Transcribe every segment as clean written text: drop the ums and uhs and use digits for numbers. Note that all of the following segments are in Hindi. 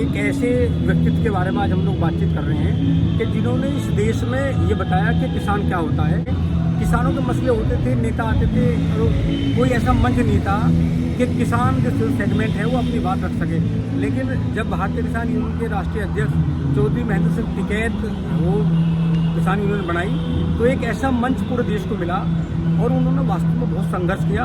एक ऐसे व्यक्तित्व के बारे में आज हम लोग बातचीत कर रहे हैं कि जिन्होंने इस देश में ये बताया कि किसान क्या होता है। किसानों के मसले होते थे, नेता आते थे, और कोई ऐसा मंच नहीं था कि किसान जो सेगमेंट है वो अपनी बात रख सके। लेकिन जब भारतीय किसान यूनियन के राष्ट्रीय अध्यक्ष चौधरी महेंद्र सिंह टिकैत वो किसान यूनियन बनाई, तो एक ऐसा मंच पूरे देश को मिला और उन्होंने वास्तव में बहुत संघर्ष किया।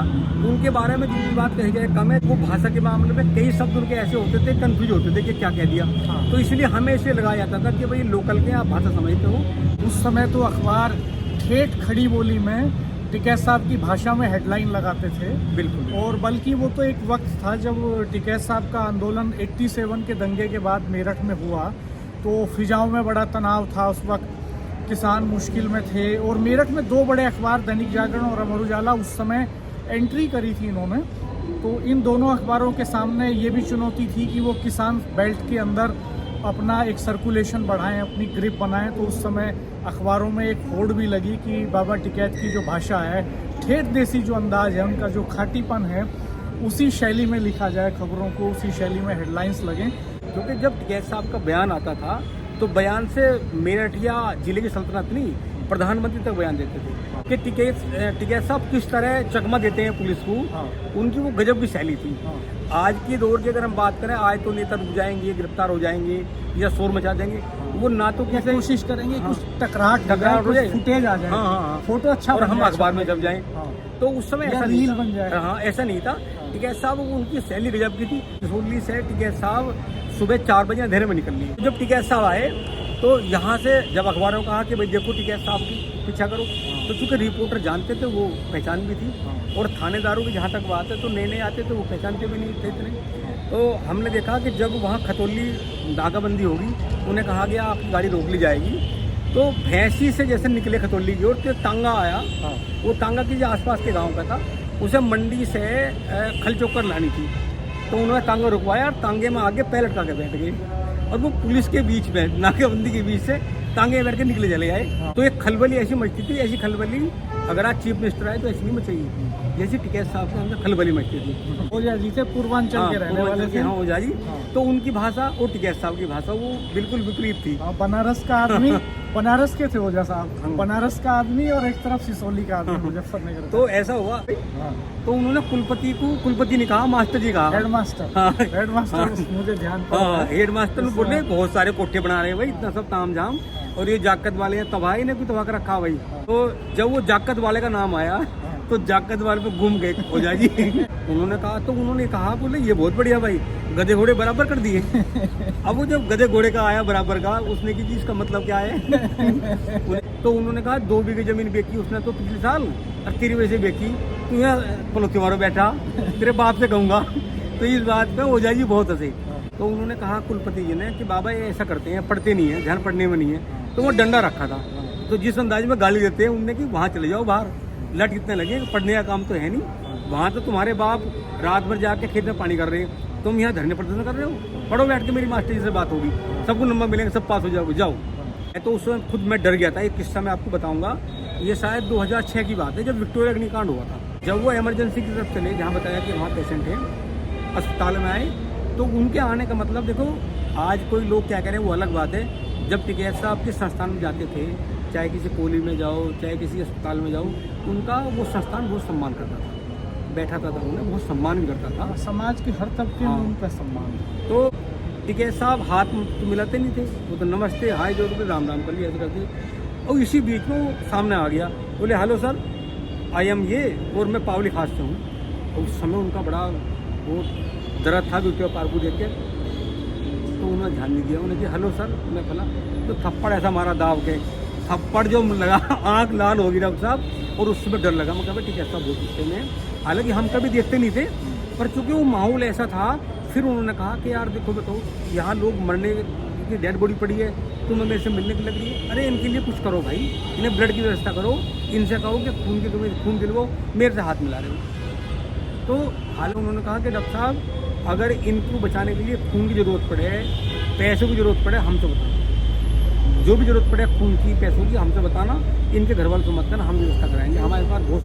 उनके बारे में जितनी बात कही जाए कम है। वो भाषा के मामले में कई शब्द उनके ऐसे होते थे, कंफ्यूज होते थे कि क्या कह दिया। तो इसलिए हमें इसे लगाया जाता था कि भाई लोकल के आप भाषा समझते हो। उस समय तो अखबार ठेठ खड़ी बोली में टिकैत साहब की भाषा में हेडलाइन लगाते थे। बिल्कुल। और बल्कि वो तो एक वक्त था जब टिकैत साहब का आंदोलन 87 के दंगे के बाद मेरठ में हुआ, तो फिजाओं में बड़ा तनाव था। उस वक्त किसान मुश्किल में थे और मेरठ में दो बड़े अखबार दैनिक जागरण और अमर उजाला उस समय एंट्री करी थी इन्होंने। तो इन दोनों अखबारों के सामने ये भी चुनौती थी कि वो किसान बेल्ट के अंदर अपना एक सर्कुलेशन बढ़ाएं, अपनी ग्रिप बनाएं। तो उस समय अखबारों में एक होड़ भी लगी कि बाबा टिकैत की जो भाषा है, ठेठ देसी जो अंदाज है, उनका जो खाटीपन है, उसी शैली में लिखा जाए खबरों को, उसी शैली में हेडलाइंस लगें। क्योंकि जब टिकैत साहब का बयान आता था तो बयान से मेरठ या जिले की सल्तनत नहीं, प्रधानमंत्री तक बयान देते थे कि टिकैत साहब किस तरह चकमा देते हैं पुलिस को। उनकी वो गजब की शैली थी। आज के दौर की अगर हम बात करें, आज तो नेता रुक जाएंगे, गिरफ्तार हो जाएंगे या शोर मचा देंगे। वो ना तो कैसे कोशिश करेंगे कुछ टकराहट हो जाए, फुटेज आ जाए, फोटो अच्छा और हम अखबार में जब जाएं। तो उस समय ऐसा रील बन जाए। हाँ, ऐसा नहीं था। टिकैत साहब उनकी शैली गजब की थी। सोली से टिकैत साहब सुबह 4 बजे अंधेरे में निकल लिए। जब टिकैत साहब आए तो यहाँ से जब अखबारों ने कहा कि भाई देखो टिकैत साहब की पीछा करो, तो चूंकि रिपोर्टर जानते थे, वो पहचान भी थी। और थानेदारों की जहाँ तक बात है तो नए नए आते तो वो पहचानते भी नहीं थे इतने। तो हमने देखा कि जब वहाँ खतौली नाकाबंदी होगी, उन्हें कहा गया आपकी गाड़ी रोक ली जाएगी। तो भैंसी से जैसे निकले खतौली की ओर, तो तांगा आया। वो तांगा की जो आसपास के गाँव का था, उसे मंडी से खल चौकर लानी थी। तो उन्होंने तांगा रुकवाया और तांगे में आगे पैर लटका के बैठ गए और वो पुलिस के बीच में, नाकेबंदी के बीच से तांगे बैठ के निकले चले आए। तो एक खलबली ऐसी मचती थी। ऐसी खलबली अगर आज चीफ मिनिस्टर आए तो ऐसी नहीं मचाई जैसी टिकैत साहब के अंदर खलबली मचती थी। ओझा जी थे, पूर्वांचल के रहने वाले थे। हाँ, ओझा जी। तो उनकी भाषा और टिकैत साहब की भाषा वो बिल्कुल विपरीत थी। बनारस का आदमी, बनारस के थे ओझा साहब, बनारस का आदमी और एक तरफ सिसोली का आदमी, मुजफ्फरनगर। तो ऐसा हुआ। तो उन्होंने कुलपति को, कुलपति ने कहा मास्टर जी कहा, हेडमास्टर मुझे ध्यान। हेडमास्टर बोले बहुत सारे कोठे बना रहे हैं भाई, इतना सब ताम झाम, और ये जाकत वाले हैं, तबाही ने भी तबाह कर रखा भाई। तो जब वो जाकत वाले का नाम आया तो जाकत वाले पे घूम गए ओझा जी। उन्होंने कहा, तो उन्होंने कहा बोले ये बहुत बढ़िया भाई, गधे घोड़े बराबर कर दिए। अब वो जब गधे घोड़े का आया बराबर का, उसने की चीज का मतलब क्या है। तो उन्होंने कहा 2 बीघे जमीन बेची उसने तो पिछले साल, और तेरी वजह से बेची, तू यहाँ पलोती मारो बैठा, तेरे बाप से कहूँगा। तो इस बात पे ओझा जी बहुत हंसे। तो उन्होंने कहा कुलपति जी ने कि बाबा ये ऐसा करते हैं, पढ़ते नहीं है, ध्यान पढ़ने में नहीं है। तो वो डंडा रखा था, तो जिस अंदाज में गाली देते हैं उनने कि वहाँ चले जाओ बाहर, लट कितने लगे, पढ़ने का काम तो है नहीं। वहाँ तो तुम्हारे बाप रात भर जाके खेत में पानी कर रहे हैं, तुम यहाँ धरने प्रदर्शन कर रहे हो। पढ़ो बैठ के, मेरी मास्टर जी से बात होगी, सबको नंबर मिलेंगे, सब पास हो जाओगे, जाओ। तो उस समय खुद मैं डर गया था। एक किस्सा मैं आपको बताऊंगा। ये शायद 2006 की बात है, जब विक्टोरिया अग्निकांड हुआ था। जब वो इमरजेंसी की तरफ चले, जहाँ बताया कि वहाँ पेशेंट है, अस्पताल में आए, तो उनके आने का मतलब देखो, आज कोई लोग क्या कह रहे हैं वो अलग बात है। जब टिकैत साहब के संस्थान में जाते थे, चाहे किसी कोली में जाओ, चाहे किसी अस्पताल में जाओ, उनका वो संस्थान बहुत सम्मान करता था, बैठाता था, उन्हें बहुत सम्मान भी करता था। समाज के हर तबके में उनका सम्मान। तो टिकैत साहब हाथ तो मिलाते नहीं थे, वो तो नमस्ते हाय जो तो राम राम कर लिया करते। और इसी बीच में वो सामने आ गया, बोले हेलो सर, आई एम ये, और मैं पावली खास से हूँ। और उस समय उनका बड़ा वो दर्द था विक्टोरिया पार्क को देख के। तो उन्होंने ध्यान नहीं दिया, उन्होंने कहा हेलो सर, मैं फला। तो थप्पड़ ऐसा मारा दाव के, थप्पड़ जो लगा, आँख लाल होगी डॉक्टर साहब। और उस समय डर लगा, मैं कहा टिकैत साहब बहुत गुस्से में। हालांकि हम कभी देखते नहीं थे, पर चूंकि वो माहौल ऐसा था, फिर उन्होंने कहा कि यार देखो बताओ, यहाँ लोग मरने की डेड बॉडी पड़ी है, तुम्हें मेरे से मिलने की लग रही है। अरे इनके लिए कुछ करो भाई, इन्हें ब्लड की व्यवस्था करो, इनसे कहो कि खून दिलवाओ, मेरे से हाथ मिला रहे हो। तो हालांकि उन्होंने कहा कि डॉक्टर साहब अगर इनको बचाने के लिए खून की ज़रूरत पड़े, पैसों की ज़रूरत पड़े, हमसे बताना, जो भी ज़रूरत पड़े खून की, पैसों की, हमसे बताना, इनके घर वालों से मत करना, हम व्यवस्था कराएंगे। हमारे पास बहुत